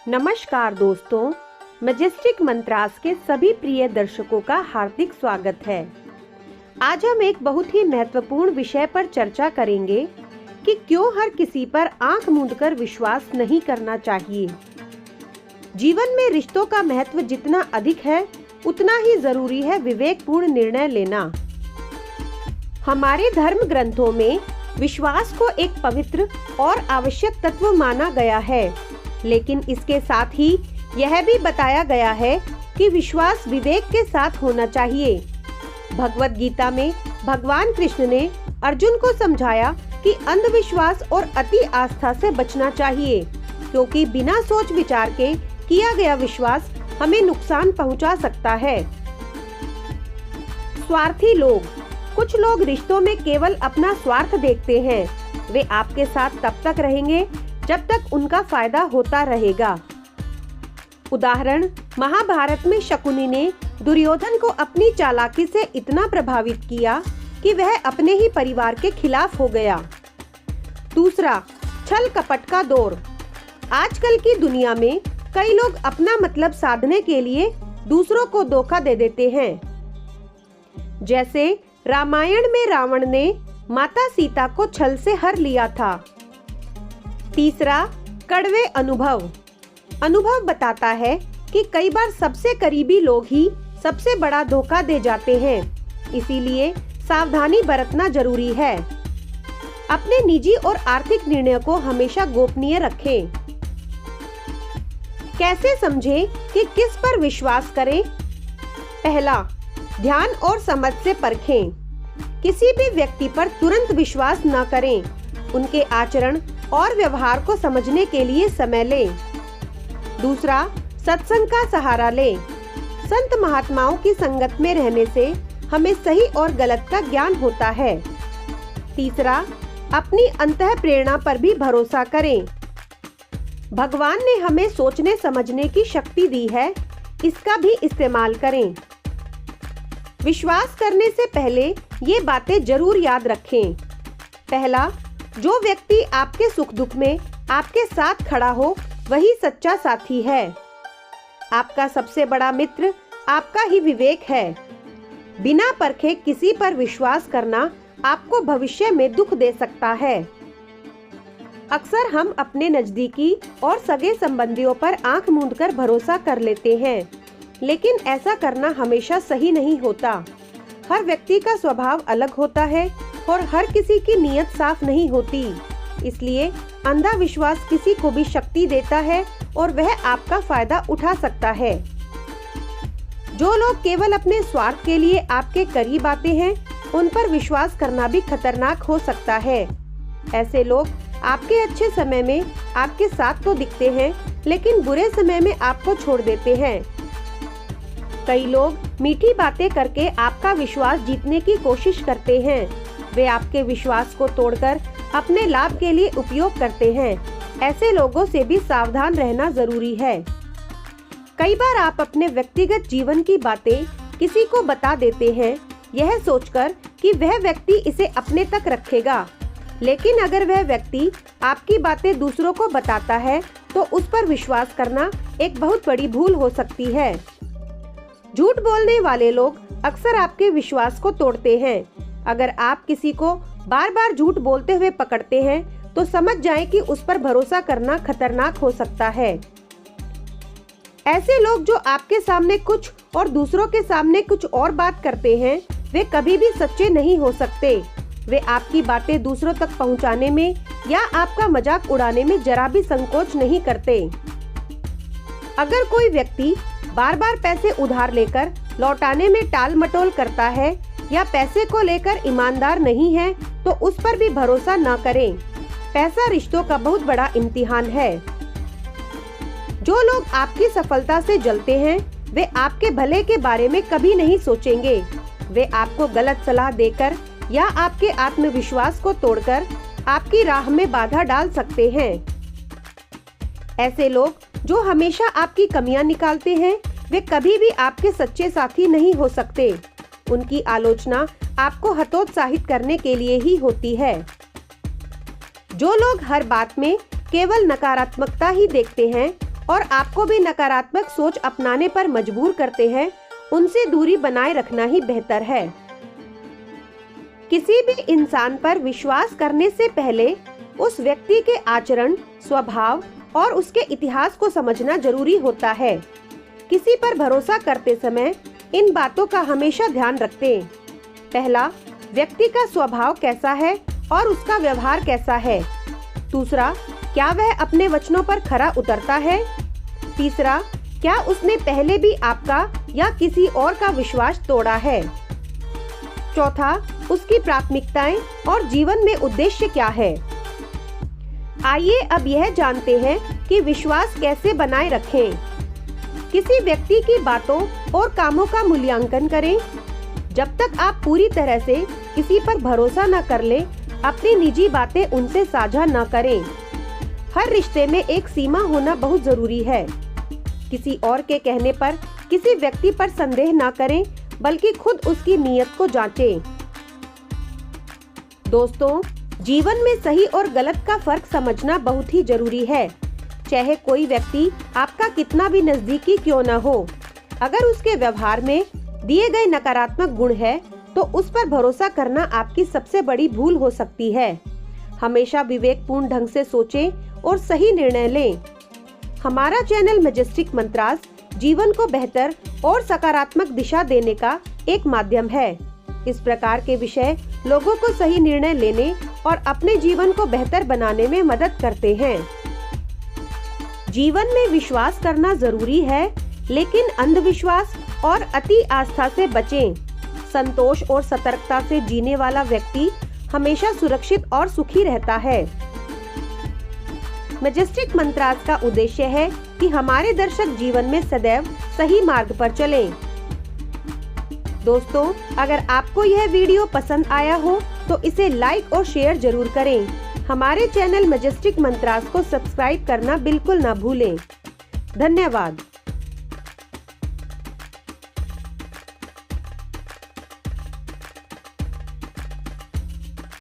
नमस्कार दोस्तों, मैजेस्टिक मंत्रास के सभी प्रिय दर्शकों का हार्दिक स्वागत है। आज हम एक बहुत ही महत्वपूर्ण विषय पर चर्चा करेंगे कि क्यों हर किसी पर आंख मूंदकर विश्वास नहीं करना चाहिए। जीवन में रिश्तों का महत्व जितना अधिक है, उतना ही जरूरी है विवेकपूर्ण निर्णय लेना। हमारे धर्म ग्रंथों में विश्वास को एक पवित्र और आवश्यक तत्व माना गया है, लेकिन इसके साथ ही यह भी बताया गया है कि विश्वास विवेक के साथ होना चाहिए। भगवत गीता में भगवान कृष्ण ने अर्जुन को समझाया कि अंधविश्वास और अति आस्था से बचना चाहिए, क्योंकि बिना सोच विचार के किया गया विश्वास हमें नुकसान पहुंचा सकता है। स्वार्थी लोग। कुछ लोग रिश्तों में केवल अपना स्वार्थ देखते हैं। वे आपके साथ तब तक रहेंगे जब तक उनका फायदा होता रहेगा। उदाहरण, महाभारत में शकुनी ने दुर्योधन को अपनी चालाकी से इतना प्रभावित किया कि वह अपने ही परिवार के खिलाफ हो गया। दूसरा, छल कपट का दौर। आजकल की दुनिया में कई लोग अपना मतलब साधने के लिए दूसरों को धोखा दे देते हैं। जैसे रामायण में रावण ने माता सीता को छल से हर लिया था। तीसरा, कड़वे अनुभव। अनुभव बताता है कि कई बार सबसे करीबी लोग ही सबसे बड़ा धोखा दे जाते हैं, इसीलिए सावधानी बरतना जरूरी है। अपने निजी और आर्थिक निर्णय को हमेशा गोपनीय रखें। कैसे समझें कि किस पर विश्वास करें? पहला, ध्यान और समझ से परखें। किसी भी व्यक्ति पर तुरंत विश्वास न करें। उनके आचरण और व्यवहार को समझने के लिए समय लें। दूसरा, सत्संग का सहारा लें। संत महात्माओं की संगत में रहने से हमें सही और गलत का ज्ञान होता है। तीसरा, अपनी अंतः प्रेरणा पर भी भरोसा करें। भगवान ने हमें सोचने समझने की शक्ति दी है, इसका भी इस्तेमाल करें। विश्वास करने से पहले ये बातें जरूर याद रखें। पहला, जो व्यक्ति आपके सुख दुख में आपके साथ खड़ा हो, वही सच्चा साथी है। आपका सबसे बड़ा मित्र आपका ही विवेक है। बिना परखे किसी पर विश्वास करना आपको भविष्य में दुख दे सकता है। अक्सर हम अपने नजदीकी और सगे संबंधियों पर आंख मूंदकर भरोसा कर लेते हैं, लेकिन ऐसा करना हमेशा सही नहीं होता। हर व्यक्ति का स्वभाव अलग होता है और हर किसी की नीयत साफ नहीं होती। इसलिए अंधा विश्वास किसी को भी शक्ति देता है और वह आपका फायदा उठा सकता है। जो लोग केवल अपने स्वार्थ के लिए आपके करीब आते हैं, उन पर विश्वास करना भी खतरनाक हो सकता है। ऐसे लोग आपके अच्छे समय में आपके साथ तो दिखते हैं, लेकिन बुरे समय में आपको छोड़ देते हैं। कई लोग मीठी बातें करके आपका विश्वास जीतने की कोशिश करते हैं। वे आपके विश्वास को तोड़कर अपने लाभ के लिए उपयोग करते हैं। ऐसे लोगों से भी सावधान रहना जरूरी है। कई बार आप अपने व्यक्तिगत जीवन की बातें किसी को बता देते हैं, यह सोचकर कि वह व्यक्ति इसे अपने तक रखेगा, लेकिन अगर वह व्यक्ति आपकी बातें दूसरों को बताता है, तो उस पर विश्वास करना एक बहुत बड़ी भूल हो सकती है। झूठ बोलने वाले लोग अक्सर आपके विश्वास को तोड़ते हैं। अगर आप किसी को बार बार झूठ बोलते हुए पकड़ते हैं, तो समझ जाएं कि उस पर भरोसा करना खतरनाक हो सकता है। ऐसे लोग जो आपके सामने कुछ और दूसरों के सामने कुछ और बात करते हैं, वे कभी भी सच्चे नहीं हो सकते। वे आपकी बातें दूसरों तक पहुंचाने में या आपका मजाक उड़ाने में जरा भी संकोच नहीं करते। अगर कोई व्यक्ति बार बार पैसे उधार लेकर लौटाने में टाल मटोल करता है या पैसे को लेकर ईमानदार नहीं है, तो उस पर भी भरोसा न करें। पैसा रिश्तों का बहुत बड़ा इम्तिहान है। जो लोग आपकी सफलता से जलते हैं, वे आपके भले के बारे में कभी नहीं सोचेंगे। वे आपको गलत सलाह देकर या आपके आत्मविश्वास को तोड़कर आपकी राह में बाधा डाल सकते हैं। ऐसे लोग जो हमेशा आपकी कमियां निकालते हैं, वे कभी भी आपके सच्चे साथी नहीं हो सकते। उनकी आलोचना आपको हतोत्साहित करने के लिए ही होती है। जो लोग हर बात में केवल नकारात्मकता ही देखते हैं, और आपको भी नकारात्मक सोच अपनाने पर मजबूर करते हैं, उनसे दूरी बनाए रखना ही बेहतर है। किसी भी इंसान पर विश्वास करने से पहले उस व्यक्ति के आचरण, स्वभाव और उसके इतिहास को समझना जरूरी होता है। किसी पर भरोसा करते समय इन बातों का हमेशा ध्यान रखें। पहला, व्यक्ति का स्वभाव कैसा है और उसका व्यवहार कैसा है। दूसरा, क्या वह अपने वचनों पर खरा उतरता है। तीसरा, क्या उसने पहले भी आपका या किसी और का विश्वास तोड़ा है। चौथा, उसकी प्राथमिकताएं और जीवन में उद्देश्य क्या है। आइए अब यह जानते हैं कि विश्वास कैसे बनाए रखें। किसी व्यक्ति की बातों और कामों का मूल्यांकन करें। जब तक आप पूरी तरह से किसी पर भरोसा न कर ले, अपनी निजी बातें उनसे साझा न करें। हर रिश्ते में एक सीमा होना बहुत जरूरी है। किसी और के कहने पर किसी व्यक्ति पर संदेह न करें, बल्कि खुद उसकी नीयत को जांचें। दोस्तों, जीवन में सही और गलत का फर्क समझना बहुत ही जरूरी है। चाहे कोई व्यक्ति आपका कितना भी नजदीकी क्यों न हो, अगर उसके व्यवहार में दिए गए नकारात्मक गुण है, तो उस पर भरोसा करना आपकी सबसे बड़ी भूल हो सकती है। हमेशा विवेकपूर्ण ढंग से सोचें और सही निर्णय लें। हमारा चैनल मैजेस्टिक मंत्रास जीवन को बेहतर और सकारात्मक दिशा देने का एक माध्यम है। इस प्रकार के विषय लोगों को सही निर्णय लेने और अपने जीवन को बेहतर बनाने में मदद करते हैं। जीवन में विश्वास करना जरूरी है, लेकिन अंधविश्वास और अति आस्था से बचें। संतोष और सतर्कता से जीने वाला व्यक्ति हमेशा सुरक्षित और सुखी रहता है। मैजेस्टिक मंत्रास का उद्देश्य है कि हमारे दर्शक जीवन में सदैव सही मार्ग पर चलें। दोस्तों, अगर आपको यह वीडियो पसंद आया हो तो इसे लाइक और शेयर जरूर करें। हमारे चैनल मैजेस्टिक मंत्रास को सब्सक्राइब करना बिल्कुल ना भूलें। धन्यवाद।